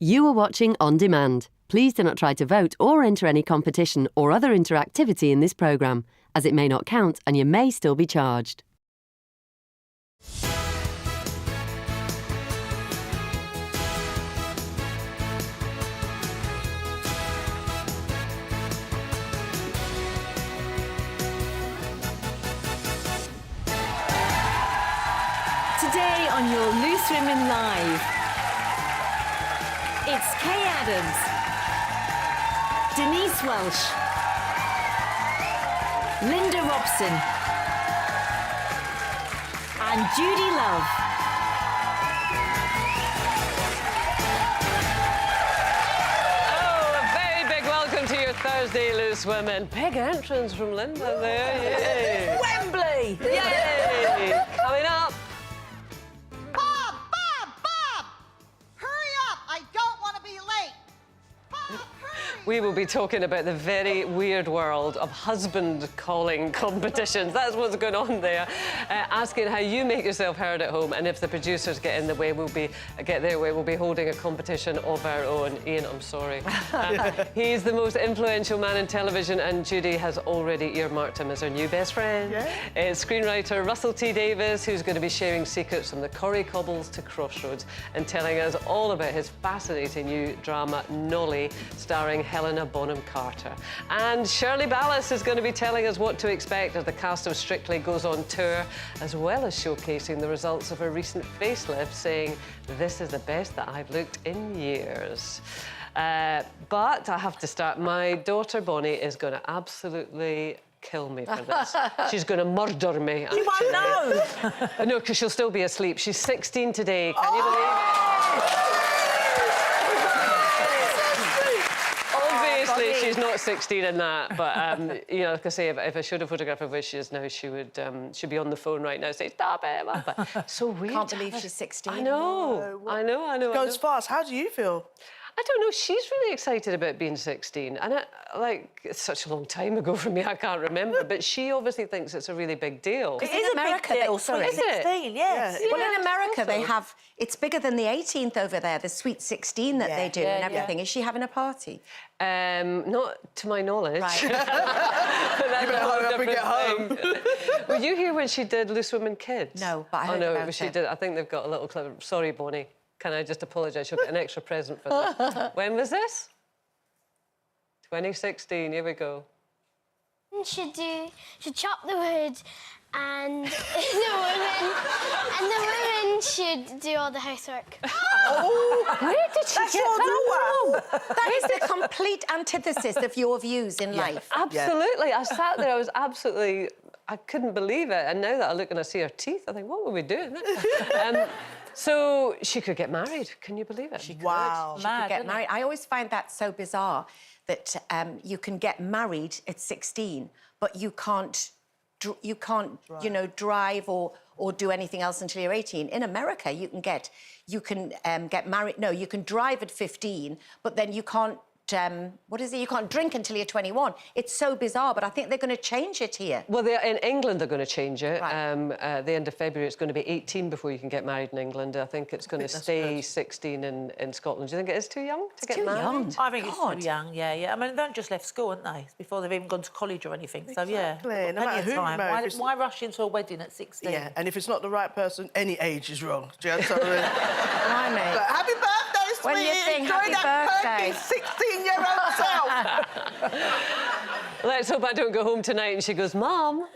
You are watching On Demand. Please do not try to vote or enter any competition or other interactivity in this programme, as it may not count and you may still be charged. Today on your Loose Women Live, it's Kay Adams, Denise Welsh, Linda Robson, and Judy Love. Oh, a very big welcome to your Thursday, Loose Women. Big entrance from Linda there, yay! Wembley! Yay! Coming up. We will be talking about the very weird world of husband calling competitions. That's what's going on there. Asking how you make yourself heard at home, and if the producers get in the way, we'll be holding a competition of our own. Ian, I'm sorry. He's the most influential man in television, and Judy has already earmarked him as her new best friend. Yeah. It's screenwriter Russell T Davies, who's going to be sharing secrets from the Corrie Cobbles to Crossroads and telling us all about his fascinating new drama, Nolly, starring Helena Bonham Carter. And Shirley Ballas is going to be telling us what to expect as the cast of Strictly goes on tour, as well as showcasing the results of her recent facelift, saying, "This is the best that I've looked in years." But I have to start. My daughter Bonnie is going to absolutely kill me for this. She's going to murder me. You won't know. No, because she'll still be asleep. She's 16 today. Can you believe it? Obviously, she's not 16 in that, but you know, like I say, if I showed a photograph of where she is now, she would she'd be on the phone right now saying, "Stop it!" But so weird. Can't believe she's 16. I know. I know. Goes fast. How do you feel? I don't know. She's really excited about being 16, and it's such a long time ago for me. I can't remember, but she obviously thinks it's a really big deal. Because in America, they also Is it? 16, yes. Well, in America, they have. It's bigger than the 18th over there. The Sweet 16 that they do and everything. Is she having a party? Not to my knowledge. Right. You better hurry up and get home. Were you here when she did Loose Women Kids? No, but I heard about it. She did. I think they've got a little clip. Sorry, Bonnie. Can I just apologise? She'll get an extra present for this. When was this? 2016. Here we go. Should chop the wood, and the women should do all the housework. Oh, where did she get that? That That is the complete antithesis of your views in life. Absolutely. I sat there. I couldn't believe it. And now that I look and I see her teeth, I think, what were we doing? So she could get married. Can you believe it? She could. Wow. She could get married. I always find that so bizarre that you can get married at 16, but you can't you know, drive or do anything else until you're 18. In America, you can get married. No, you can drive at 15, but then you can't. What is it? You can't drink until you're 21. It's so bizarre, but I think they're going to change it here. Well, in England, they're going to change it. Right. At the end of February, it's going to be 18 before you can get married in England. I think it's going to stay 16 in Scotland. Do you think it is too young to get married? Young. I think it's too young, yeah. I mean, they've only just left school, haven't they? Before they've even gone to college or anything. So, yeah. No matter who you marry, Why rush into a wedding at 16? Yeah, and if it's not the right person, any age is wrong. Do you understand what I mean? Blimey. But happy birthday, sweetie! When you sing Enjoy happy that birthday. 16-year-old self! Let's hope I don't go home tonight and she goes, "Mom."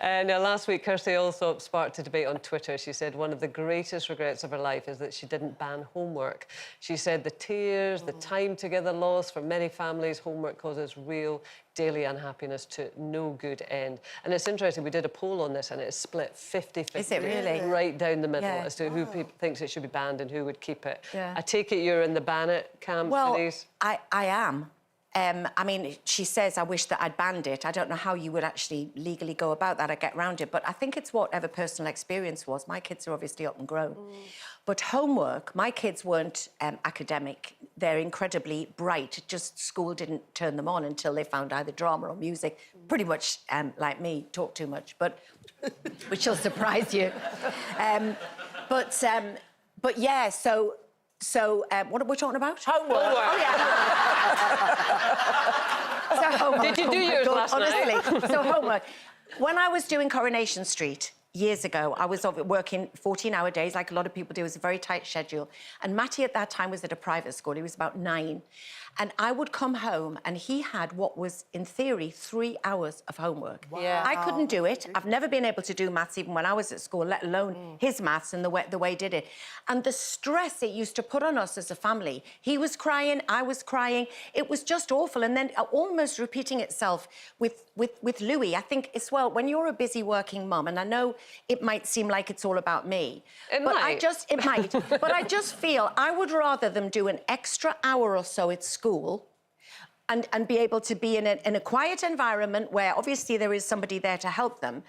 And last week, Kirsty Allsopp sparked a debate on Twitter. She said one of the greatest regrets of her life is that she didn't ban homework. She said the tears, the time together lost for many families, homework causes real daily unhappiness to no good end. And it's interesting, we did a poll on this and it's split 50-50. Is it really? Right down the middle as to who thinks it should be banned and who would keep it. Yeah. I take it you're in the ban it camp for these? I am. I mean, she says, I wish that I'd banned it. I don't know how you would actually legally go about that or get around it, but I think it's whatever personal experience was. My kids are obviously up and grown. But homework, my kids weren't academic. They're incredibly bright. Just school didn't turn them on until they found either drama or music. Pretty much like me, talk too much, but which will surprise you. But yeah, so what are we talking about? Homework. Oh, yeah. So homework. Did you do Oh my yours God, last night? honestly. So homework. When I was doing Coronation Street years ago, I was working 14-hour days, like a lot of people do. It was a very tight schedule. And Matty at that time was at a private school. He was about 9. And I would come home and he had what was, in theory, 3 hours of homework. Wow. Yeah. I couldn't do it. I've never been able to do maths even when I was at school, let alone his maths and the way he did it. And the stress it used to put on us as a family. He was crying, I was crying. It was just awful. And then almost repeating itself with Louis. I think as well, when you're a busy working mum, and I know it might seem like it's all about me. It might. But I just feel I would rather them do an extra hour or so at school and be able to be in a quiet environment where obviously there is somebody there to help them,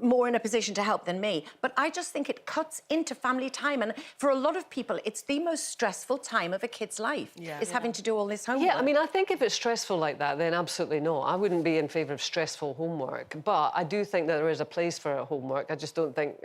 more in a position to help than me. But I just think it cuts into family time. And for a lot of people, it's the most stressful time of a kid's life, is having to do all this homework. Yeah, I mean, I think if it's stressful like that, then absolutely not. I wouldn't be in favour of stressful homework. But I do think that there is a place for homework. I just don't think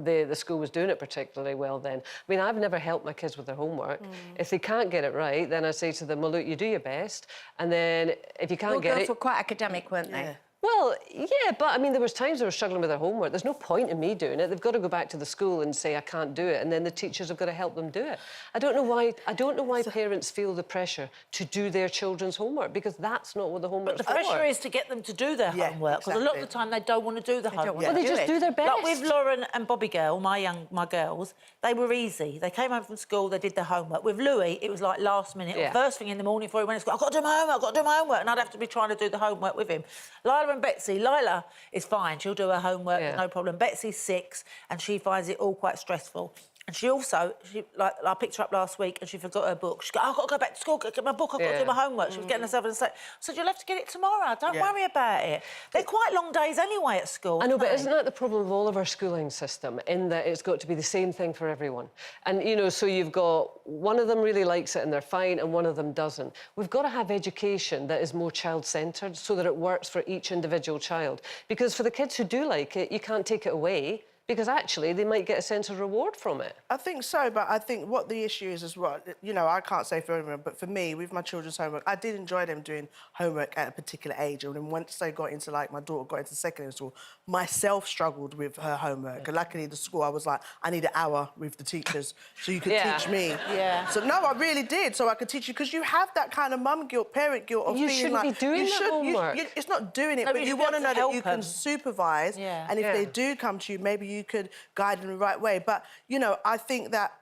the school was doing it particularly well then. I mean, I've never helped my kids with their homework. If they can't get it right, then I say to them, well, look, you do your best. And then if you can't Your get girls it... were quite academic, weren't they? Well, yeah, but I mean, there was times they were struggling with their homework. There's no point in me doing it. They've got to go back to the school and say, I can't do it, and then the teachers have got to help them do it. I don't know why parents feel the pressure to do their children's homowork, because that's not what the homework's But the pressure is to get them to do their homework, because a lot of the time they don't want to do the homework. Well, they just do their best. Like with Lauren and Bobby Girl, my girls, they were easy. They came home from school, they did their homework. With Louis, it was like last minute, or first thing in the morning before he went to school, I've got to do my homework, I've got to do my homework, and I'd have to be trying to do the homework with him. Lila and Betsy, Lila is fine, she'll do her homework, no problem. Betsy's 6 and she finds it all quite stressful. And she also, I picked her up last week and she forgot her book. She goes, I've got to go back to school, get my book, I've got to do my homework. She was getting herself in a state. I said, you'll have to get it tomorrow, don't worry about it. They're quite long days anyway at school. I know, but isn't that the problem of all of our schooling system, in that it's got to be the same thing for everyone? And, you know, so you've got one of them really likes it and they're fine, and one of them doesn't. We've got to have education that is more child-centred so that it works for each individual child. Because for the kids who do like it, you can't take it away, because actually they might get a sense of reward from it. I think so, but I think what the issue is as well, you know, I can't say for everyone, but for me, with my children's homework, I did enjoy them doing homework at a particular age. And then once they got into, like, my daughter got into secondary school, myself struggled with her homework. And luckily, the school, I was like, I need an hour with the teachers so you could teach me. Yeah. So, no, I really did, so I could teach you, because you have that kind of mum guilt, parent guilt of You feeling shouldn't like... be doing that homework. It's not doing it, No, but you you should want be to able know to that help you can them. supervise, and if they do come to you, maybe you could guide them the right way. But, you know, I think that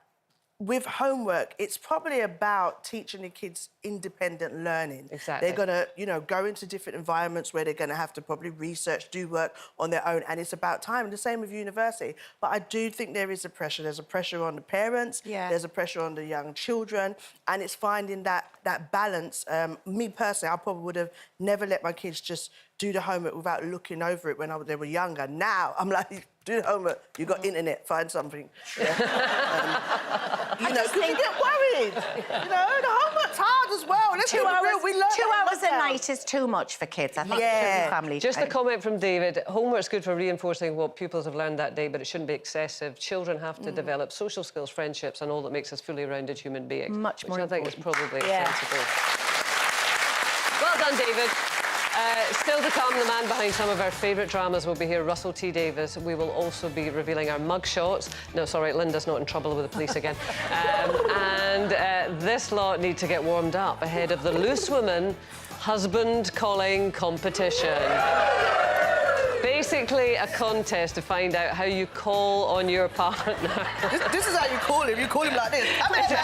with homework, it's probably about teaching the kids independent learning. Exactly. They're going to, you know, go into different environments where they're going to have to probably research, do work on their own, and it's about time. And the same with university. But I do think there is a pressure. There's a pressure on the parents. There's a pressure on the young children, and it's finding that balance. Me personally, I probably would have never let my kids just do the homework without looking over it when they were younger. Now, I'm like, do the homework, you got internet, find something. You know, because you get worried. You know, the homework's hard as well. Let's be real, we learn 2 hours a night is too much for kids. I think it should be family Just time. a comment from David. Homework's good for reinforcing what pupils have learned that day, but it shouldn't be excessive. Children have to develop social skills, friendships, and all that makes us fully rounded human beings. Much more which I think is probably Yeah. sensible. Well done, David. Still to come, the man behind some of our favourite dramas will be here, Russell T Davies. We will also be revealing our mug shots. No, sorry, Linda's not in trouble with the police again. This lot need to get warmed up ahead of the Loose Women husband calling competition. Basically, a contest to find out how you call on your partner. This is how you call him. You call him like this. Come here, babe.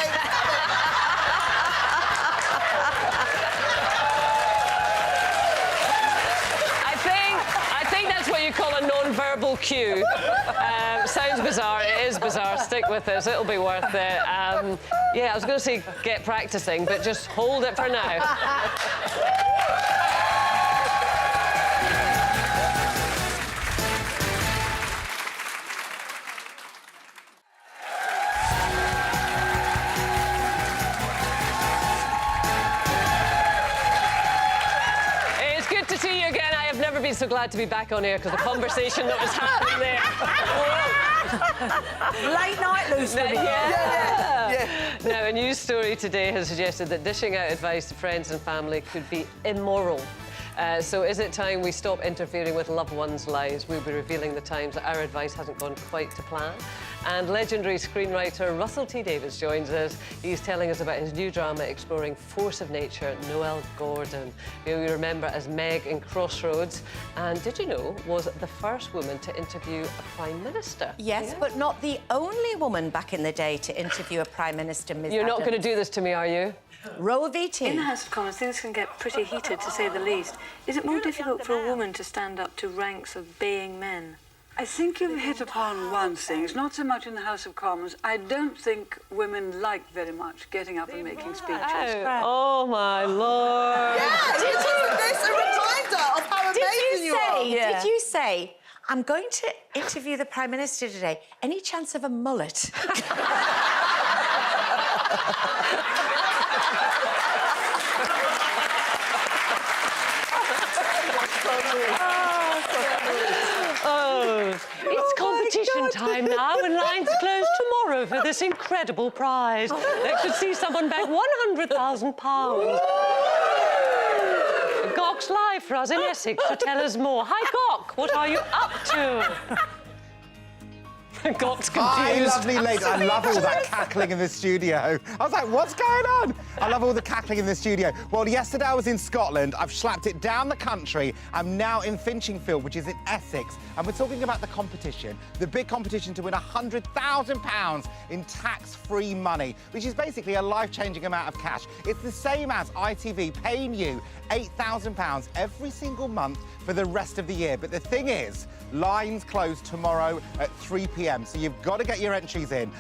Call a non-verbal cue. Sounds bizarre, it is bizarre, stick with us, it'll be worth it. Yeah, I was going to say get practising, but just hold it for now. so glad to be back on air because the conversation that was happening there. Late night loose women. Yeah. Now, a news story today has suggested that dishing out advice to friends and family could be immoral. So is it time we stop interfering with loved ones' lives? We'll be revealing the times that our advice hasn't gone quite to plan. And legendary screenwriter Russell T Davies joins us. He's telling us about his new drama exploring force of nature, Noel Gordon, who we remember as Meg in Crossroads. And did you know, was the first woman to interview a Prime Minister? Yes, but not the only woman back in the day to interview a Prime Minister, Ms. You're not going to do this to me, are you? Roll VT. In the House of Commons, things can get pretty heated, to say the least. Is it more difficult for a woman to stand up to ranks of baying men? I think you've hit upon one thing. It's not so much in the House of Commons. I don't think women like very much getting up and making speeches. Oh, my Lord. Yeah, it's a reminder of how amazing you are. Did you say, I'm going to interview the Prime Minister today. Any chance of a mullet? It's competition time now, and lines close tomorrow for this incredible prize that could see someone bag £100,000. Gawk's live for us in Essex to tell us more. Hi, Gawk, what are you up to? Gawk's confused. Hi, lovely lady. I love all that cackling in the studio. I was like, what's going on? I love all the cackling in the studio. Well, yesterday I was in Scotland. I've slapped it down the country. I'm now in Finchingfield, which is in Essex. And we're talking about the competition, the big competition to win £100,000 in tax-free money, which is basically a life-changing amount of cash. It's the same as ITV paying you £8,000 every single month for the rest of the year. But the thing is, lines close tomorrow at 3 p.m, so you've got to get your entries in.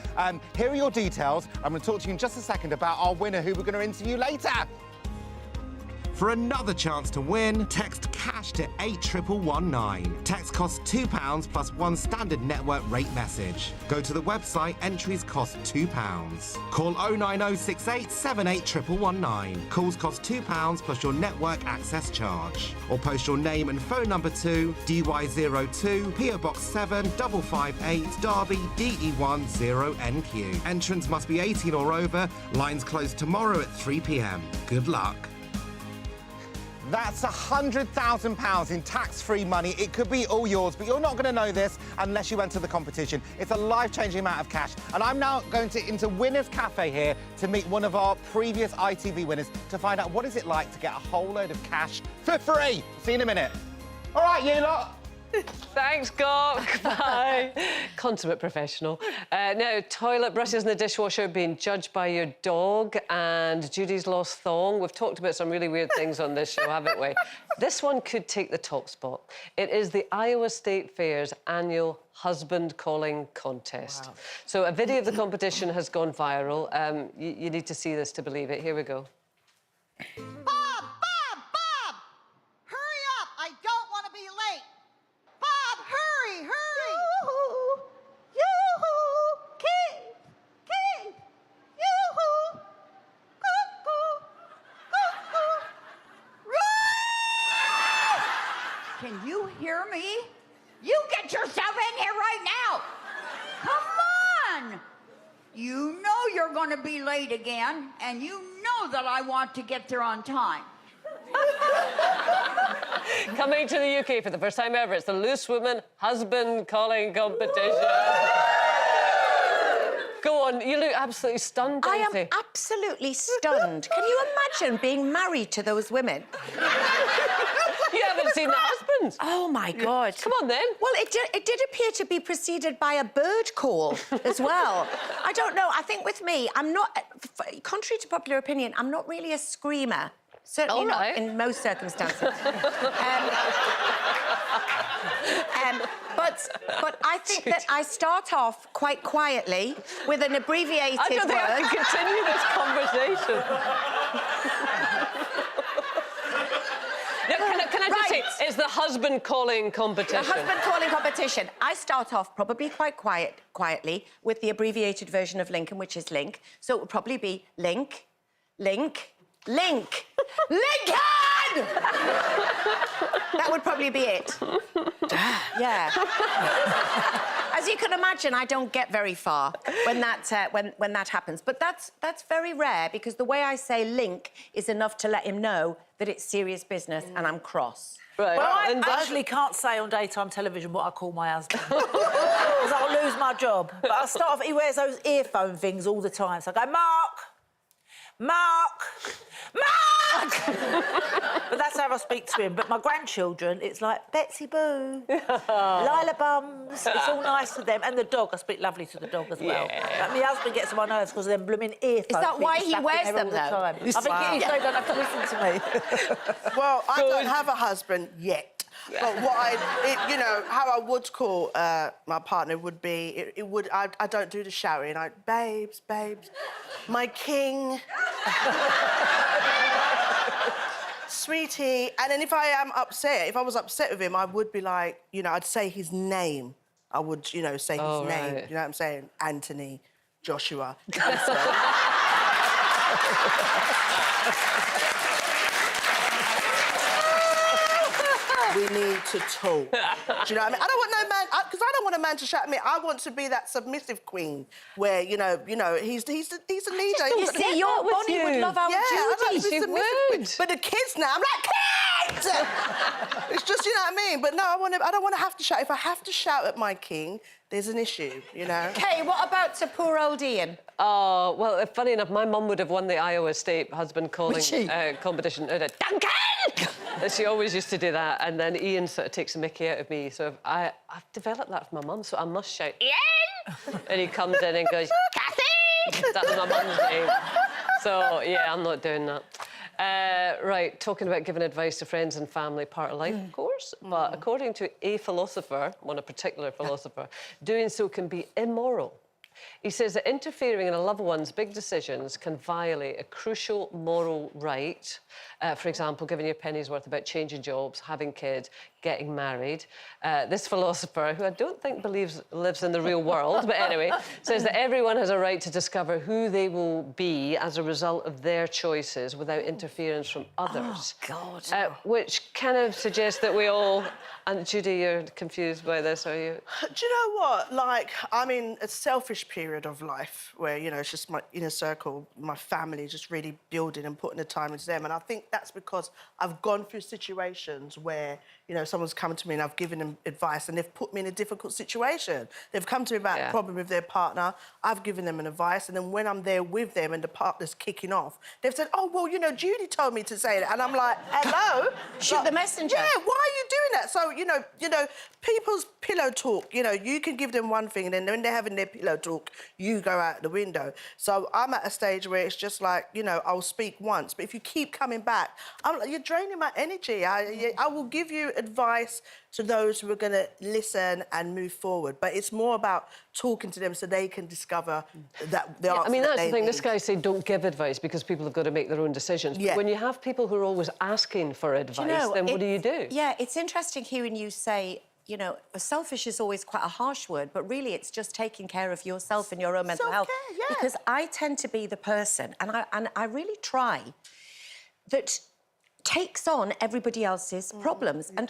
Here are your details. I'm going to talk to you in just a second about our winner, who we're going to interview later. For another chance to win, text CASH to 81119. Text costs £2 plus one standard network rate message. Go to the website, entries cost £2. Call 09068 781119. Calls cost £2 plus your network access charge. Or post your name and phone number to DY02 PO Box 7558 Derby DE10NQ. Entrants must be 18 or over. Lines close tomorrow at 3 p.m. Good luck. That's £100,000 in tax-free money. It could be all yours, but you're not going to know this unless you enter the competition. It's a life-changing amount of cash. And I'm now going into Winners Cafe here to meet one of our previous ITV winners to find out what is it like to get a whole load of cash for free. See you in a minute. All right, you lot. Thanks, Gawk. Bye. Consummate professional. Now, toilet brushes in the dishwasher being judged by your dog, and Judy's lost thong. We've talked about some really weird things on this show, haven't we? This one could take the top spot. It is the Iowa State Fair's annual husband calling contest. Wow. So a video of the competition has gone viral. You need to see this to believe it. Here we go. Bob! Hurry up! I don't want to be late. Bob, hurry! Yoo-hoo! Yoo-hoo! Key! Yoo-hoo! Cuckoo! Cuckoo! Can you hear me? You get yourself in here right now! Come on! You know you're going to be late again, and you know that I want to get there on time. Coming to the UK for the first time ever, it's the Loose Woman Husband Calling Competition. Go on, you look absolutely stunned, I Dorothy. am absolutely stunned. Can you imagine being married to those women? You haven't seen the husbands. Oh, my God. Come on, then. Well, it did appear to be preceded by a bird call as well. I don't know. I think with me, I'm not... Contrary to popular opinion, I'm not really a screamer. Certainly not in most circumstances. But I think that I start off quite quietly with an abbreviated word. I don't think I can continue this conversation. Now, can I just say, it's the husband calling competition. The husband calling competition. I start off probably quite quietly with the abbreviated version of Lincoln, which is Link. So it would probably be Link, Link, Link, Lincoln! Dad! That would probably be it. Dad? Yeah. As you can imagine, I don't get very far when that happens. But that's very rare, because the way I say link is enough to let him know that it's serious business and I'm cross. Right. Well, I actually can't say on daytime television what I call my husband. Because I'll lose my job. But I start off, he wears those earphone things all the time. So I go, Mark! Mark! But that's how I speak to him. But my grandchildren, it's like, Betsy Boo, Lila Bums. It's all nice to them. And the dog, I speak lovely to the dog as well. Yeah. But my husband gets on my nerves because of them blooming earphones. Is that why he wears them, though? I think it is so he don't have to listen to me. Well, I don't have a husband yet. But what you know, how I would call my partner would be, I don't do the shouting. Babes, my king, sweetie. And then if I was upset with him, I would be like, you know, I'd say his name. I would, you know, say his name. Right. You know what I'm saying? Anthony, Joshua. We need to talk. Do you know what I mean? I don't want no man, because I don't want a man to shout at me. I want to be that submissive queen where, you know, he's a leader. You see, your Bonnie would love our Judy. She would. But the kids now, I'm like, kids! It's just, you know what I mean? But no, I don't want to have to shout. If I have to shout at my king, there's an issue, you know? Kay, what about to poor old Ian? Oh, well, funny enough, my mum would have won the Iowa State husband calling competition. Duncan! She always used to do that, and then Ian sort of takes the mickey out of me. So I've developed that from my mum, so I must shout, Ian! And he comes in and goes, Kathy! That's my mum's name. So, yeah, I'm not doing that. Right, talking about giving advice to friends and family, part of life, of course. But according to a philosopher, a particular philosopher, doing so can be immoral. He says that interfering in a loved one's big decisions can violate a crucial moral right. For example, giving your penny's worth about changing jobs, having kids, getting married. This philosopher, who I don't think lives in the real world, but anyway, says that everyone has a right to discover who they will be as a result of their choices without interference from others. Oh, God. Which kind of suggests that we all... And Judy, you're confused by this, are you? Do you know what? Like, I'm in a selfish period of life where, you know, it's just my inner circle, my family, just really building and putting the time into them. And I think that's because I've gone through situations where, you know, someone's come to me and I've given them advice and they've put me in a difficult situation. They've come to me about a problem with their partner, I've given them an advice, and then when I'm there with them and the partner's kicking off, they've said, oh, well, you know, Judy told me to say that. And I'm like, hello? Shoot the messenger. Yeah, why are you doing that? So, you know, people's pillow talk, you know, you can give them one thing and then when they're having their pillow talk, you go out the window. So I'm at a stage where it's just like, you know, I'll speak once, but if you keep coming back, I'm like, you're draining my energy. I will give you advice to those who are going to listen and move forward, but it's more about talking to them so they can discover that the answer. I mean, that's the thing. Need. This guy said don't give advice because people have got to make their own decisions. Yeah. But when you have people who are always asking for advice, then what do you do? Yeah, it's interesting hearing you say, you know, selfish is always quite a harsh word, but really it's just taking care of yourself and your own mental health. Yeah. Because I tend to be the person, and I really try, that takes on everybody else's problems. And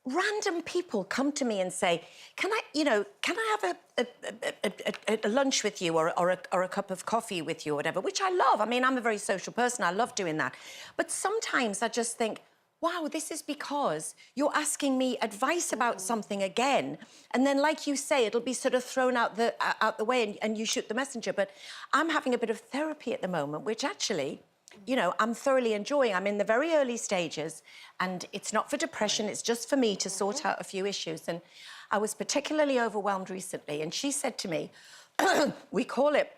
random people come to me and say, can I have a lunch with you or a cup of coffee with you or whatever, which I love. I mean, I'm a very social person. I love doing that. But sometimes I just think, wow, this is because you're asking me advice about something again. And then, like you say, it'll be sort of thrown out the way and you shoot the messenger. But I'm having a bit of therapy at the moment, which actually, you know, I'm thoroughly enjoying. I'm in the very early stages, and it's not for depression, it's just for me to sort out a few issues. And I was particularly overwhelmed recently, and she said to me, we call it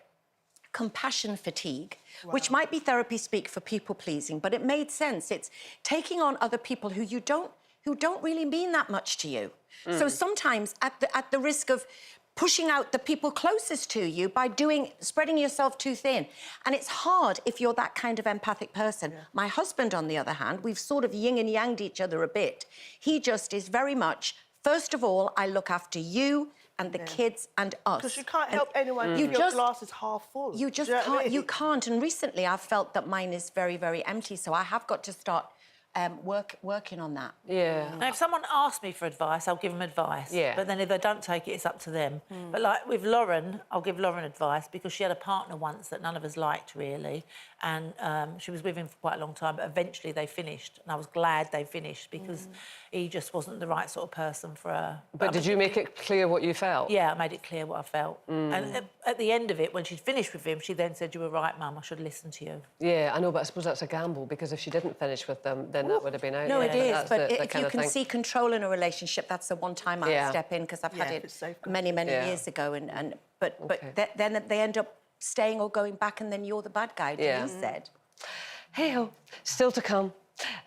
compassion fatigue, which might be therapy speak for people-pleasing, but it made sense. It's taking on other people who don't really mean that much to you. So sometimes at the risk of pushing out the people closest to you by spreading yourself too thin. And it's hard if you're that kind of empathic person. Yeah. My husband, on the other hand, we've sort of yin and yanged each other a bit. He just is very much, first of all, I look after you and the kids and us. Because you can't help anyone if your glass is half full. You just can't. You can't. And recently I've felt that mine is very, very empty. So I have got to start working on that. Yeah. Now, if someone asks me for advice, I'll give them advice. Yeah. But then if they don't take it, it's up to them. But like with Lauren, I'll give Lauren advice because she had a partner once that none of us liked really, and she was with him for quite a long time. But eventually they finished, and I was glad they finished because he just wasn't the right sort of person for her. But did you make it clear what you felt? Yeah, I made it clear what I felt. And at the end of it, when she'd finished with him, she then said, "You were right, Mum. I should have listened to you." Yeah, I know, but I suppose that's a gamble because if she didn't finish with them, then that would have been out. No, yeah, it is. that's But the if kind you of can thing. see control in a relationship, that's the one time I step in because I've had it many years ago. But then they end up staying or going back, and then you're the bad guy. You said. Hey ho, still to come.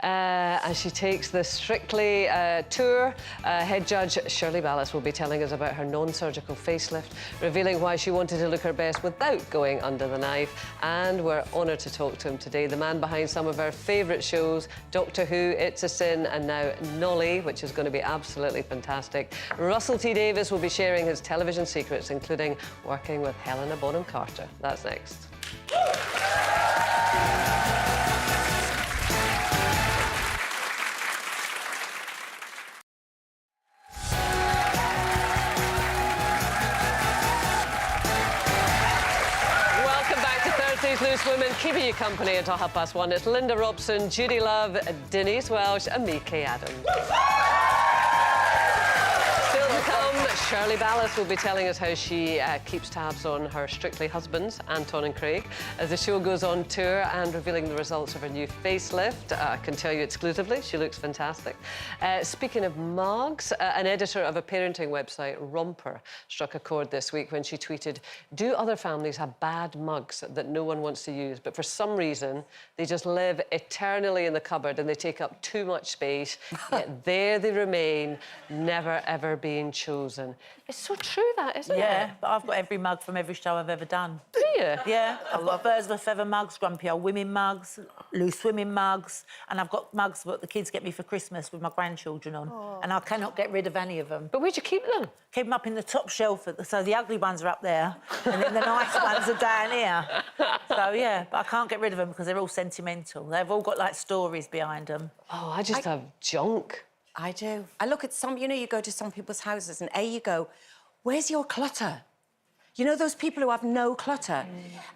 As she takes the Strictly tour, head judge Shirley Ballas will be telling us about her non-surgical facelift, revealing why she wanted to look her best without going under the knife. And we're honoured to talk to him today, the man behind some of our favourite shows, Doctor Who, It's a Sin, and now Nolly, which is going to be absolutely fantastic. Russell T Davies will be sharing his television secrets, including working with Helena Bonham Carter. That's next. Loose Women, keeping you company until 1:30. It's Linda Robson, Judy Love, Denise Welsh and me, Kay Adams. Still to come, Shirley Ballas will be telling us how she keeps tabs on her Strictly husbands, Anton and Craig, as the show goes on tour and revealing the results of her new facelift. I can tell you exclusively, she looks fantastic. Speaking of mugs, an editor of a parenting website, Romper, struck a chord this week when she tweeted, "Do other families have bad mugs that no one wants to use, but for some reason they just live eternally in the cupboard and they take up too much space, yet there they remain, never ever being chosen." It's so true, that, isn't it? Yeah, but I've got every mug from every show I've ever done. Do you? Yeah, I've got Birds of a Feather mugs, Grumpy Old Women mugs, Loose Women mugs, and I've got mugs that the kids get me for Christmas with my grandchildren on, and I cannot get rid of any of them. But where'd you keep them? Keep them up in the top shelf, so the ugly ones are up there, and then the nice ones are down here. So, yeah, but I can't get rid of them because they're all sentimental. They've all got, like, stories behind them. Oh, I just have junk. I do. I look at some, you go to some people's houses and you go, where's your clutter? You know those people who have no clutter?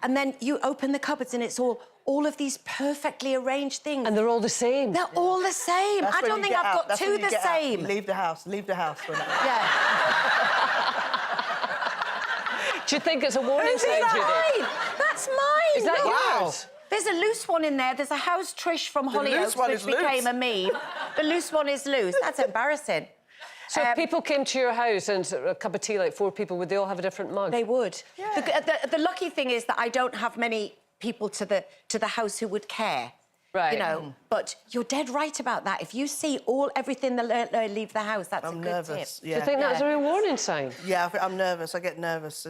And then you open the cupboards and it's all of these perfectly arranged things. And they're all the same. They're all the same. That's I don't think I've got two the same. Leave the house. Leave the house. Yeah. Do you think it's a warning sign, Judy? That's mine. Is that Wow. yours? There's a loose one in there. There's a house Trish from Hollyoaks, which became a meme. The loose one is loose. That's embarrassing. So if people came to your house and a cup of tea, like 4 people, would they all have a different mug? They would. Yeah. The lucky thing is that I don't have many people to the house who would care. Right. But you're dead right about that. If you see everything that leave the house, that's a good nervous. tip. Yeah. Do you think that's a real warning sign? Yeah, I'm nervous. I get nervous.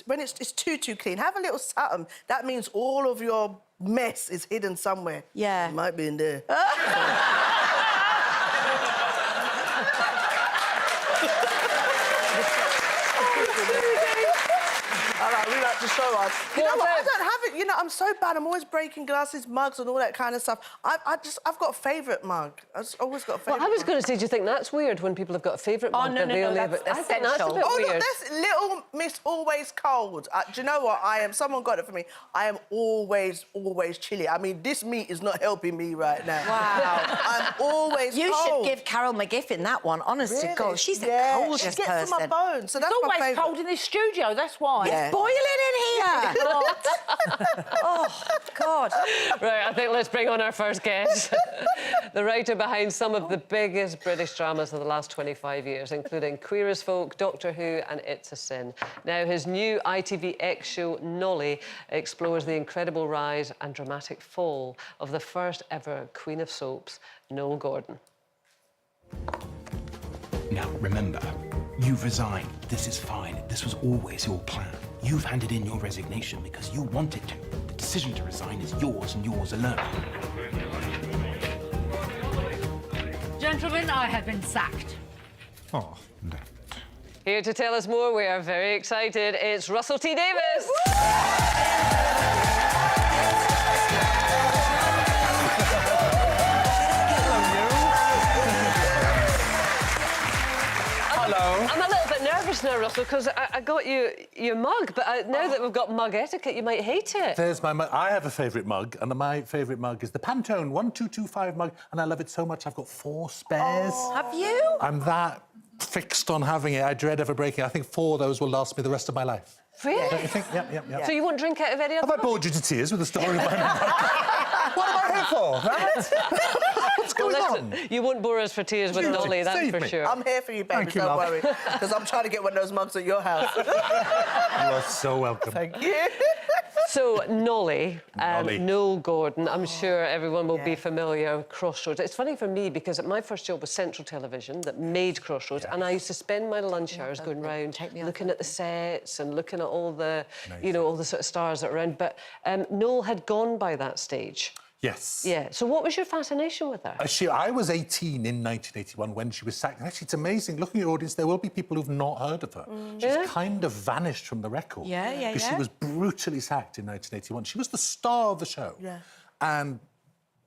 When it's too clean, have a little something. That means all of your mess is hidden somewhere. Yeah. It might be in there. All right, we like to show us. You know what? I don't have it. I'm so bad. I'm always breaking glasses, mugs, and all that kind of stuff. I've got a favourite mug. I've always got a favourite. Well, I was going to say, do you think that's weird when people have got a favourite mug? No, that's I think that's a bit Oh, weird. look, that's Little Miss Always Cold. Do you know what? Someone got it for me. I am always chilly. I mean, this meat is not helping me right now. Wow. I'm always You cold. should give Carol McGiffin that one, honest to God. She's the coldest she gets person. to my bones, so that's It's my always favourite. cold in this studio, that's why. Yeah. Boiling in here. Oh, God. Right, I think let's bring on our first guest. The writer behind some of the biggest British dramas of the last 25 years, including Queer as Folk, Doctor Who and It's a Sin. Now, his new ITVX show, Nolly, explores the incredible rise and dramatic fall of the first ever Queen of Soaps, Noel Gordon. Now, remember, you've resigned. This is fine. This was always your plan. You've handed in your resignation because you wanted to. The decision to resign is yours and yours alone. Gentlemen, I have been sacked. Oh, no. Here to tell us more, we are very excited, it's Russell T Davies. nervous now, Russell, because I got you your mug, but now that we've got mug etiquette, you might hate it. There's my mug. I have a favourite mug, and my favourite mug is the Pantone 1225 mug, and I love it so much I've got 4 spares. Have you? I'm that fixed on having it. I dread ever breaking it. I think 4 of those will last me the rest of my life. Really? Don't you think? Yep. So you won't drink out of any other Have I bored you to tears with the story of my mug? What am I here for? Right? What's going on? You won't bore us for tears with Nolly, that's Save for me. sure. I'm here for you, baby, Thank you, don't love. worry. Because I'm trying to get one of those mugs at your house. You are so welcome. Thank you. So, Nolly, Nolly. Noel Gordon, I'm sure everyone will be familiar with Crossroads. It's funny for me because my first job was Central Television that made Crossroads, and I used to spend my lunch hours going round looking at the sets and looking at all the, you know, all the sort of stars that are around. But Noel had gone by that stage. Yes. Yeah. So what was your fascination with her? I was 18 in 1981 when she was sacked. And actually, it's amazing. Looking at your audience, there will be people who've not heard of her. She's kind of vanished from the record. Because she was brutally sacked in 1981. She was the star of the show. Yeah. And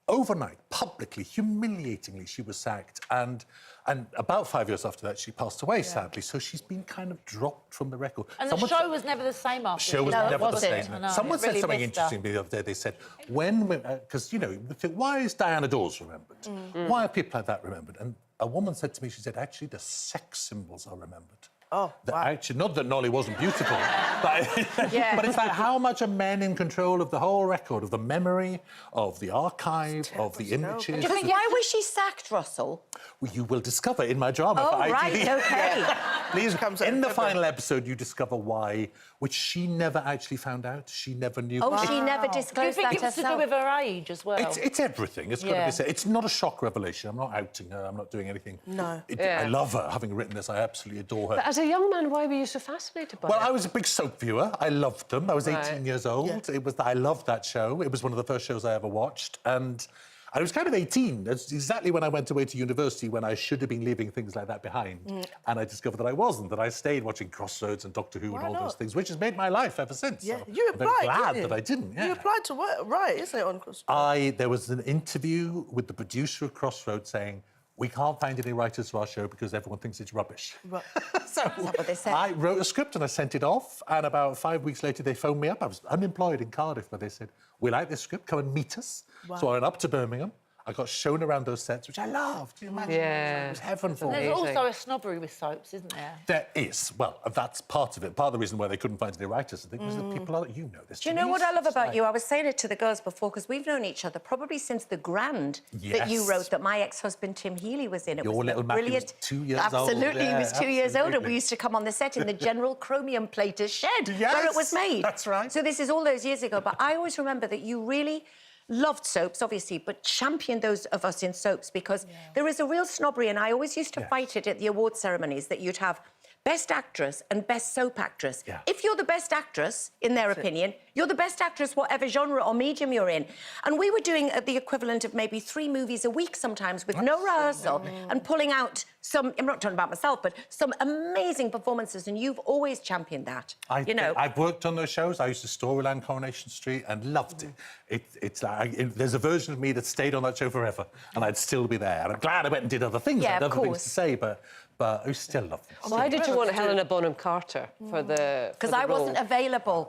overnight, publicly, humiliatingly, she was sacked. And about 5 years after that, she passed away, sadly. So she's been kind of dropped from the record. And the show was never the same after. The show was never the same. No, Someone said really something missed her. interesting the other day. They said, because, you know, you think, why is Diana Dawes remembered? Why are people like that remembered? And a woman said to me, she said, actually, the sex symbols are remembered. Oh, wow. Actually, not that Nolly wasn't beautiful, but it's like how much are men in control of the whole record, of the memory, of the archive, of the images. Do you think, why was she sacked, Russell? Well, you will discover in my drama Oh, for ITV. right, OK. Please, in the final episode, you discover why, which she never actually found out. She never knew. Oh, she never Do you disclosed think that it was to do herself? with her age as well? It's everything. It's got to be said. It's not a shock revelation. I'm not outing her. I'm not doing anything. No. I love her. Having written this, I absolutely adore her. But as a young man, why were you so fascinated by Well, her? I was a big soap viewer. I loved them. I was 18 years old. Yeah. I loved that show. It was one of the first shows I ever watched. And I was kind of 18. That's exactly when I went away to university, when I should have been leaving things like that behind. And I discovered that I wasn't, that I stayed watching Crossroads and Doctor Who and all those things, which has made my life ever since. Yeah, So you I'm very applied, glad didn't you? that I didn't, You applied to work, right, isn't it, on Crossroads? There was an interview with the producer of Crossroads saying, we can't find any writers for our show because everyone thinks it's rubbish. Right. Is that what they said? I wrote a script and I sent it off, and about 5 weeks later they phoned me up. I was unemployed in Cardiff, but they said, we like this script, come and meet us. Wow. So I went up to Birmingham. I got shown around those sets, which I loved. You imagine? It was heaven for me. There's also a snobbery with soaps, isn't there? There is. Well, that's part of it. Part of the reason why they couldn't find any writers, I think, was that people are... You know this. Do you know what I love about you? I was saying it to the girls before, because we've known each other probably since The Grand that you wrote, that my ex-husband Tim Healy was in. It Your was little Mac, he was 2 years old. Absolutely, he was 2 years old, and absolutely. we used to come on the set in the General Chromium Platers shed where it was made. That's right. So this is all those years ago, but I always remember that you really loved soaps, obviously, but championed those of us in soaps, because there is a real snobbery, and I always used to fight it at the award ceremonies, that you'd have Best Actress and Best Soap Actress. Yeah. If you're the best actress, in their opinion, you're the best actress whatever genre or medium you're in. And we were doing the equivalent of maybe 3 movies a week sometimes with no rehearsal and pulling out some, I'm not talking about myself, but some amazing performances, and you've always championed that, you know. I've worked on those shows. I used to storyline Coronation Street and loved it. It's like, there's a version of me that stayed on that show forever, and I'd still be there. And I'm glad I went and did other things. I had other things to say, but I still love them. Why did you want Helena Bonham Carter for the Because I wasn't available.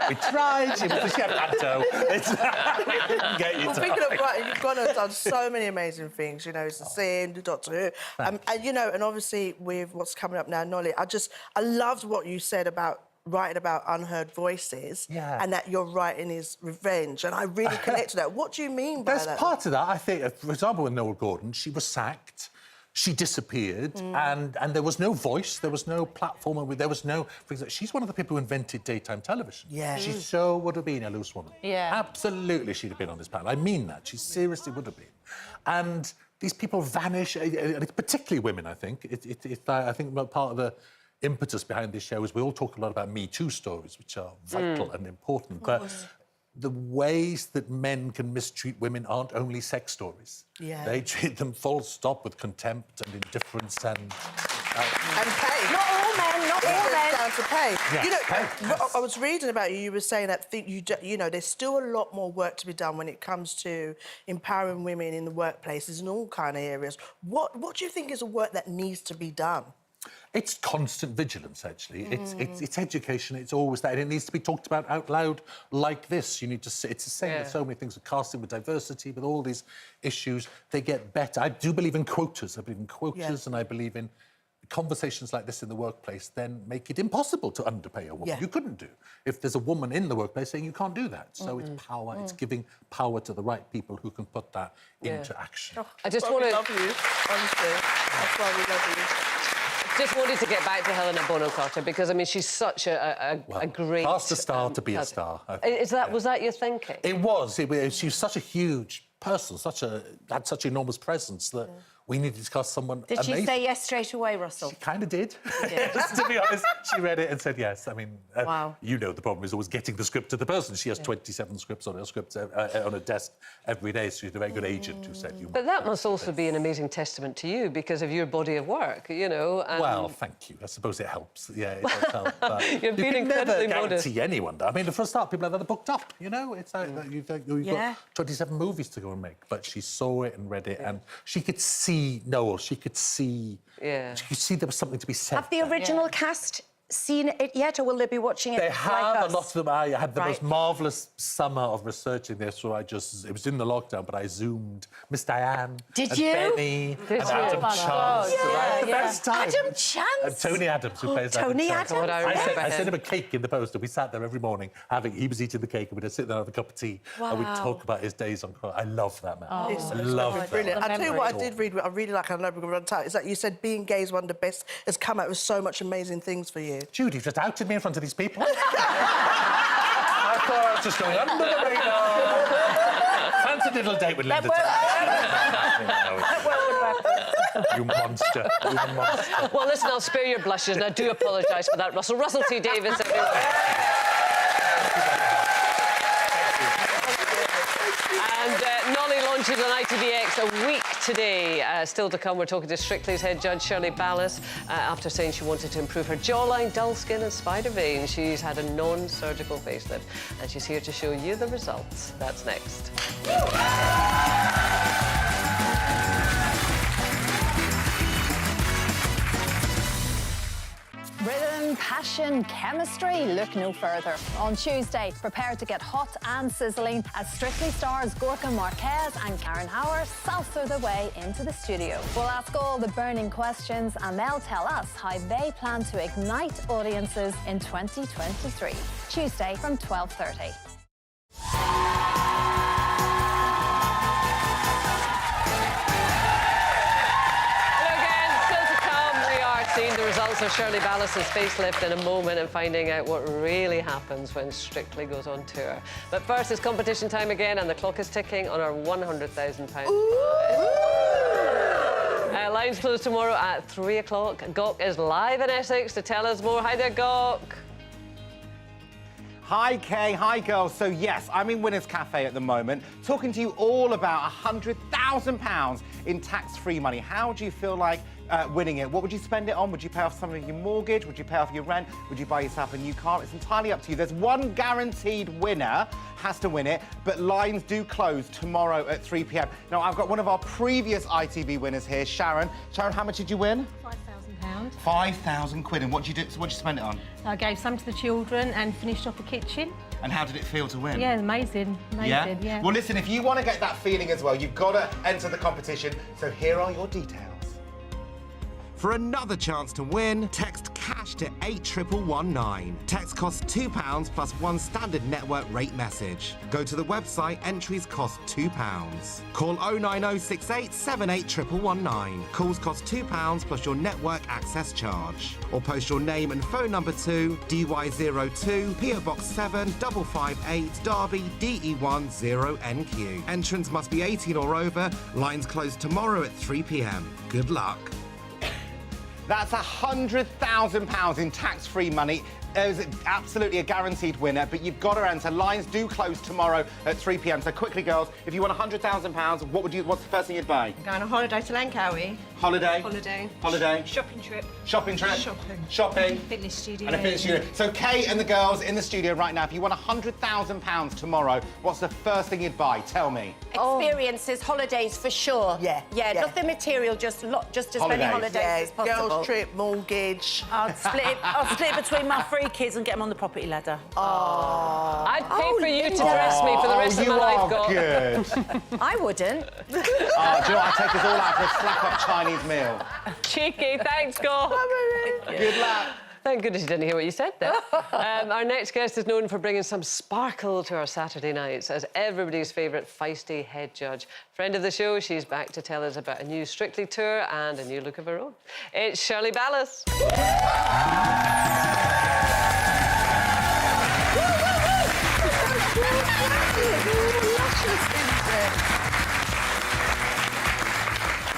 We tried. It was the chef Anto. Get you Well, speaking of writing, you've gone and done so many amazing things. You know, it's the Sin, the Doctor Who, and you know, and obviously with what's coming up now, Nolly. I loved what you said about writing about unheard voices, and that your writing is revenge, and I really connect to that. What do you mean by that? There's part of that. I think, for example, with Noel Gordon, she was sacked. She disappeared, and there was no voice, there was no platform, there was no... For example, she's one of the people who invented daytime television. Yeah. She so would have been a loose woman. Yeah. Absolutely, she'd have been on this panel. I mean that. She seriously would have been. And these people vanish, and it's particularly women, I think. I think part of the impetus behind this show is we all talk a lot about Me Too stories, which are vital and important, but the ways that men can mistreat women aren't only sex stories. Yeah. They treat them full stop with contempt and indifference, and And pay. Not all men, not all men. Down to pay. Yeah, You know, pay. I was reading about you. You were saying that you know there's still a lot more work to be done when it comes to empowering women in the workplaces in all kind of areas. What do you think is the work that needs to be done? It's constant vigilance, actually. It's education. It's always that, and it needs to be talked about out loud like this. You need to. It's the same with so many things with casting, with diversity, with all these issues. They get better. I do believe in quotas. I believe in quotas, and I believe in conversations like this in the workplace. Then make it impossible to underpay a woman. Yeah. You couldn't do if there's a woman in the workplace saying you can't do that. So it's power. It's giving power to the right people who can put that into action. Oh, I just want want to love you, honestly. That's why we love you. Just wanted to get back to Helena Bonham Carter because, I mean, she's such a great... Past a star to be a star. Was that your thinking? It was. She was such a huge person, had such enormous presence that we needed to cast someone Did amazing. she say yes straight away, Russell? She kind of did. To be honest, she read it and said yes. I mean, wow. You know, the problem is always getting the script to the person. She has 27 scripts on her on her desk every day, so she's a very good agent who said you. But that must also be an amazing testament to you because of your body of work, you know. And... Well, thank you. I suppose it helps. Yeah, it does help. But You're being you can never incredibly guarantee modest. anyone. I mean, for a start, people are either booked up. You know, it's like you've got 27 movies to go and make. But she saw it and read it, and she could see Noel. She could see there was something to be said. Have the original cast seen it yet, or will they be watching it? They have, like us? a lot of them. I had the most marvellous summer of researching this, so it was in the lockdown, but I Zoomed Miss Diane, Did and you? Benny, and Adam Chance. The best time. Adam Chance? And Tony Adams, who plays Adam Tony Chance. Adams? I sent him a cake in the post, and we sat there every morning he was eating the cake, and we'd sit there and have a cup of tea, and we'd talk about his days on call. I love that man. I love that. Brilliant. I tell you what I did read, I really like, I know we're going to run tight, is that you said being gay is one of the best, has come out with so much amazing things for you. Judy, you've just outed me in front of these people. I thought I was just going under the radar. Fancy little date with Linda. You monster. You monster. Well, listen, I'll spare your blushes, and I do apologise for that, Russell. Russell T. Davies, everyone. And Nolly launches on ITVX a week today. Still to come, we're talking to Strictly's head judge, Shirley Ballas, after saying she wanted to improve her jawline, dull skin and spider veins. She's had a non-surgical facelift, and she's here to show you the results. That's next. Rhythm, passion, chemistry, look no further. On Tuesday, prepare to get hot and sizzling as Strictly stars Gorka Marquez and Karen Hauer salsa their way into the studio. We'll ask all the burning questions and they'll tell us how they plan to ignite audiences in 2023. Tuesday from 12:30. Seeing the results of Shirley Ballas' facelift in a moment and finding out what really happens when Strictly goes on tour. But first, it's competition time again, and the clock is ticking on our £100,000 prize. Lines close tomorrow at 3 o'clock. Gok is live in Essex to tell us more. Hi there, Gok. Hi, Kay. Hi, girls. So, yes, I'm in Winners Cafe at the moment, talking to you all about £100,000 in tax-free money. How do you feel like winning it? What would you spend it on? Would you pay off some of your mortgage? Would you pay off your rent? Would you buy yourself a new car? It's entirely up to you. There's one guaranteed winner, has to win it, but lines do close tomorrow at 3 p.m. Now, I've got one of our previous ITV winners here, Sharon. Sharon, how much did you win? £5,000. 5,000 quid. And what did you do? So what did you spend it on? I gave some to the children and finished off the kitchen. And how did it feel to win? Yeah, amazing. Amazing, yeah. Well, listen, if you want to get that feeling as well, you've got to enter the competition. So here are your details. For another chance to win, text CASH to 81119. Text costs £2 plus one standard network rate message. Go to the website, entries cost £2. Call 09068 781119. Calls cost £2 plus your network access charge. Or post your name and phone number to DY02 PO Box 7 558 Derby DE1 0NQ. Entrants must be 18 or over. Lines close tomorrow at 3 p.m. Good luck. That's £100,000 in tax-free money. It was absolutely a guaranteed winner, but you've got to enter. Lines do close tomorrow at 3 p.m. So quickly, girls, if you want £100,000, what's the first thing you'd buy? Going on holiday to Langkawi. Holiday. Holiday. Holiday. Shopping trip. Shopping trip. Shopping. Shopping. Fitness studio. And a fitness studio. So Kate and the girls in the studio right now, if you won £100,000 tomorrow, what's the first thing you'd buy? Tell me. Experiences, holidays for sure. Yeah. Nothing material, just as many holidays as possible. Girls trip, mortgage. I'd split it between my 3 kids and get them on the property ladder. Oh. I'd pay for you to dress me for the rest of my life, God. Good. I wouldn't. Do you know what? I'd take us all out for a slap-up Chinese meal. Cheeky, thanks, God. Good luck. Thank goodness you didn't hear what you said there. Our next guest is known for bringing some sparkle to our Saturday nights as everybody's favourite feisty head judge. Friend of the show, she's back to tell us about a new Strictly tour and a new look of her own. It's Shirley Ballas.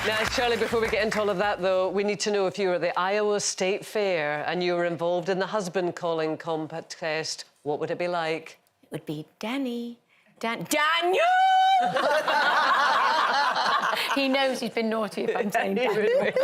Now, Shirley, before we get into all of that, though, we need to know if you were at the Iowa State Fair and you were involved in the husband calling contest, what would it be like? It would be Daniel! He knows he's been naughty if I'm saying that.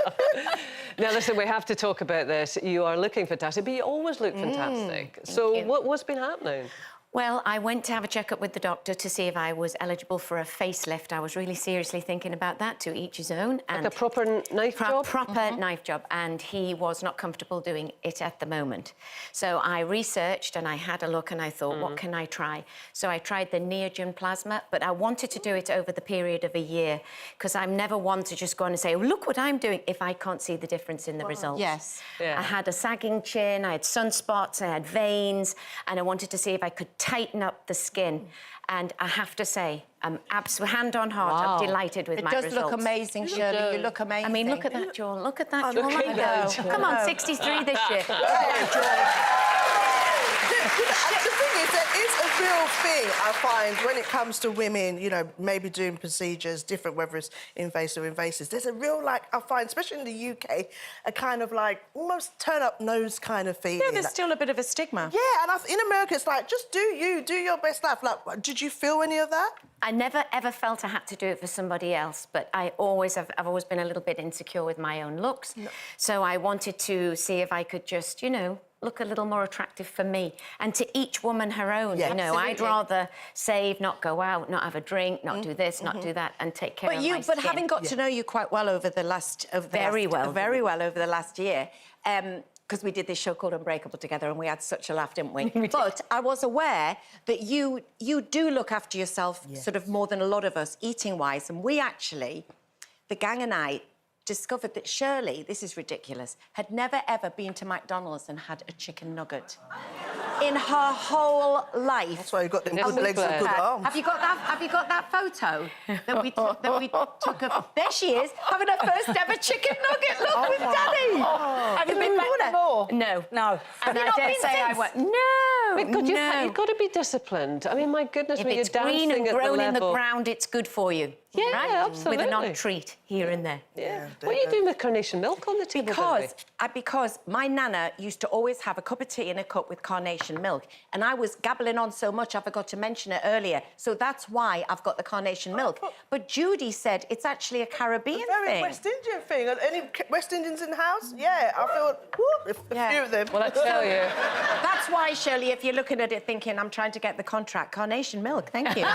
Now, listen, we have to talk about this. You are looking fantastic, but you always look fantastic. So what's been happening? Well, I went to have a checkup with the doctor to see if I was eligible for a facelift. I was really seriously thinking about that, to each his own. And like a proper knife job? Proper knife job, and he was not comfortable doing it at the moment. So I researched and I had a look and I thought, what can I try? So I tried the Neogen plasma, but I wanted to do it over the period of a year because I'm never one to just go on and say, oh, look what I'm doing, if I can't see the difference in the results. Yes. I had a sagging chin, I had sunspots, I had veins, and I wanted to see if I could tighten up the skin. And I have to say, I'm absolutely, hand on heart, I'm delighted with my results. It does look amazing, Shirley. You look amazing. I mean, look at that jaw. Look at that jaw. look at that. Come on, 63 this year. The thing is, there is a real thing, I find, when it comes to women, you know, maybe doing procedures, different, whether it's invasive or invasive. There's a real, like, I find, especially in the UK, a kind of, like, almost turn-up nose kind of feeling. Yeah, there's still a bit of a stigma. Yeah, and in America, it's like, just do your best life. Like, did you feel any of that? I never, ever felt I had to do it for somebody else, but I've always been a little bit insecure with my own looks. No. So I wanted to see if I could just, you know, look a little more attractive for me. And to each woman her own, you know. Absolutely. I'd rather save, not go out, not have a drink, not do this, not do that, and take care of my skin. But having got to know you quite well over the last... very well over the last year, because we did this show called Unbreakable together and we had such a laugh, didn't we? But I was aware that you do look after yourself sort of more than a lot of us, eating-wise. And we actually, the gang and I, discovered that Shirley, this is ridiculous, had never, ever been to McDonald's and had a chicken nugget. In her whole life. That's why you've got them good legs and good arms. Have you got that photo that we took of... There she is, having her first ever chicken nugget. Look, with Daddy. Have you been back before? No. No. And I dare say I went, no. God, you've got to be disciplined. I mean, my goodness, when you're dancing green and at grown the in the level... ground, it's good for you. Yeah, right? absolutely. With an odd treat here and there. Yeah. What are you doing with carnation milk on the table? Because my nana used to always have a cup of tea in a cup with carnation milk, and I was gabbling on so much I forgot to mention it earlier. So that's why I've got the carnation milk. But Judy said it's actually a Caribbean thing. Very West Indian thing. Any West Indians in the house? Yeah, I feel a few of them. Well, I tell you. That's why, Shirley, if you're looking at it thinking, I'm trying to get the contract, carnation milk, thank you.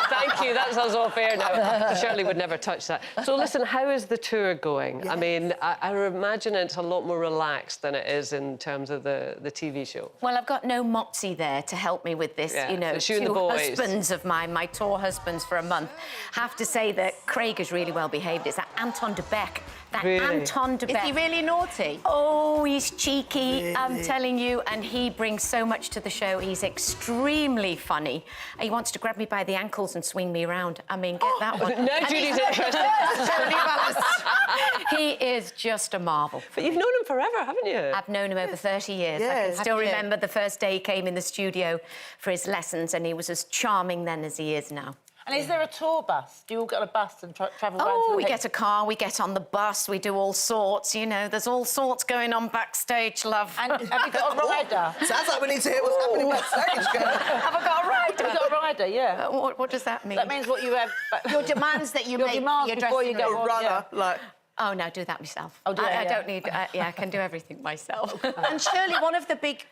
Thank you, that's us all fair now. Shirley would never touch that. So listen, how is the tour going? Yes. I mean, I imagine it's a lot more relaxed than it is in terms of the TV show. Well, I've got no Mopsy there to help me with this, you know, two husbands of mine, my tour husbands for a month. Have to say that Craig is really well behaved. It's that Anton de Beck. Anton de Beck. Is he really naughty? Oh, he's cheeky, really? I'm telling you, and he brings so much to the show. He's extremely funny. He wants to grab me by the ankles and swing me around. I mean, get that one. No, Judy's interested. He is just a marvel. But you've known him forever, haven't you? I've known him over 30 years. I can still remember the first day he came in the studio for his lessons, and he was as charming then as he is now. And is there a tour bus? Do you all get a bus and travel around? Oh, we get a car, we get on the bus, we do all sorts, you know. There's all sorts going on backstage, love. And have you got a rider? Sounds like we need to hear what's happening backstage, girl. Have I got a rider? Have you got a ready, yeah. What does that mean? That means what you have... Your demands that you your make demands your before you dressing go room. on, yeah. Like... Oh, no, do that myself. Oh, I don't need... yeah, I can do everything myself. And Shirley, one of the big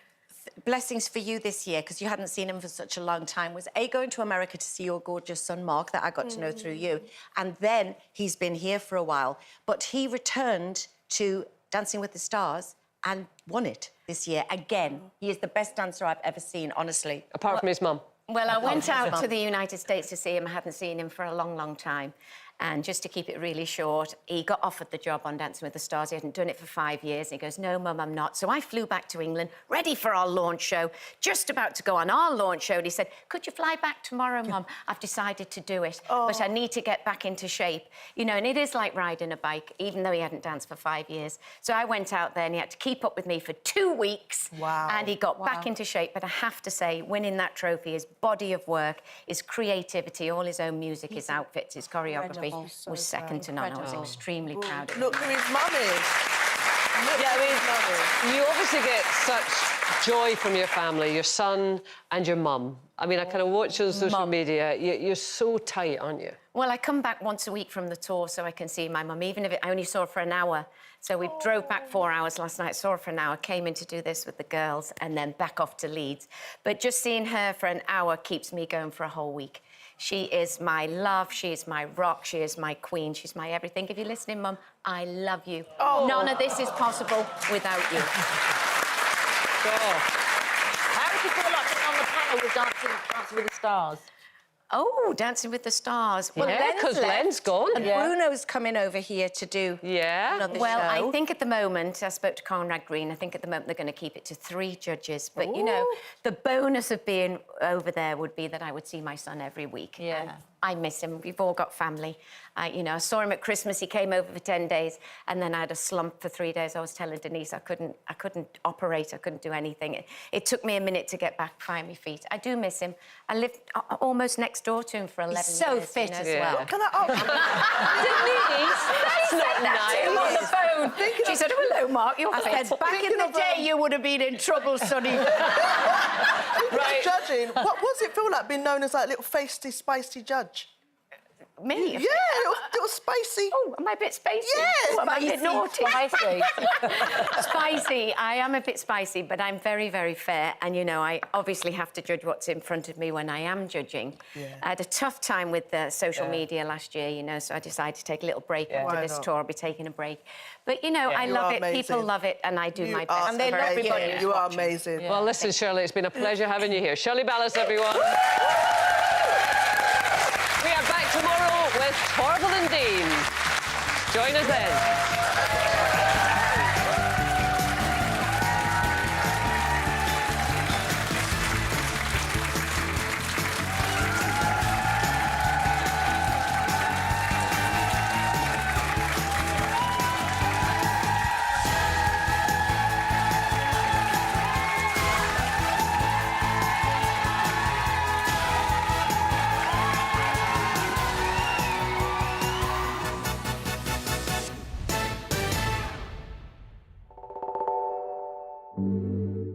blessings for you this year, because you hadn't seen him for such a long time, was A, going to America to see your gorgeous son, Mark, that I got to know through you. And then he's been here for a while. But he returned to Dancing with the Stars and won it this year again. He is the best dancer I've ever seen, honestly. Apart from his mum. Well, I went out to the United States to see him. I hadn't seen him for a long, long time. And just to keep it really short, he got offered the job on Dancing with the Stars. He hadn't done it for 5 years. And he goes, no, Mum, I'm not. So I flew back to England, ready for our launch show, just about to go on our launch show. And he said, could you fly back tomorrow, Mum? I've decided to do it, but I need to get back into shape. You know, and it is like riding a bike, even though he hadn't danced for 5 years. So I went out there and he had to keep up with me for 2 weeks. Wow. And he got back into shape. But I have to say, winning that trophy, his body of work, his creativity, all his own music, his outfits, his choreography was second to none. I was extremely proud of him. Look who his mum is. Yeah, I mean, you obviously get such joy from your family, your son and your mum. I mean, I kind of watch on social media. You're so tight, aren't you? Well, I come back once a week from the tour so I can see my mum, even if I only saw her for an hour. So we drove back 4 hours last night, saw her for an hour, came in to do this with the girls, and then back off to Leeds. But just seeing her for an hour keeps me going for a whole week. She is my love, she is my rock, she is my queen, she's my everything. If you're listening, Mum, I love you. None of this is possible without you. How did you feel like being on the panel with Dancing with the Stars? Oh, Dancing with the Stars. Well, yeah, because Len's gone. And Bruno's coming over here to do another well, show. I think at the moment, I spoke to Conrad Green, I think at the moment they're going to keep it to 3 judges. But, you know, the bonus of being over there would be that I would see my son every week. Yeah. And I miss him. We've all got family. You know, I saw him at Christmas. He came over for 10 days, and then I had a slump for 3 days. I was telling Denise I couldn't operate. I couldn't do anything. It took me a minute to get back, find my feet. I do miss him. I lived almost next door to him for 11 years. He's so fit as well. Can I Denise, they said that to him on the phone. She said, oh, hello, Mark, you're fit. I said, back in the day, you would have been in trouble, sonny. Right. Judging, what does it feel like being known as like little feisty, spicy judge? Me? Yeah, little spicy. Oh, am I a bit spicy? Yes. Oh, am I a bit naughty? Spicy. Spicy. I am a bit spicy, but I'm very, very fair. And, you know, I obviously have to judge what's in front of me when I am judging. Yeah. I had a tough time with the social media last year, you know, so I decided to take a little break after this tour. I'll be taking a break. But, you know, I love it. Amazing. People love it, and I do my best. And they love everybody. You are amazing. Well, listen, Shirley, it's been a pleasure having you here. Shirley Ballas, everyone. We are back tomorrow with Torvill and Dean. Join us then.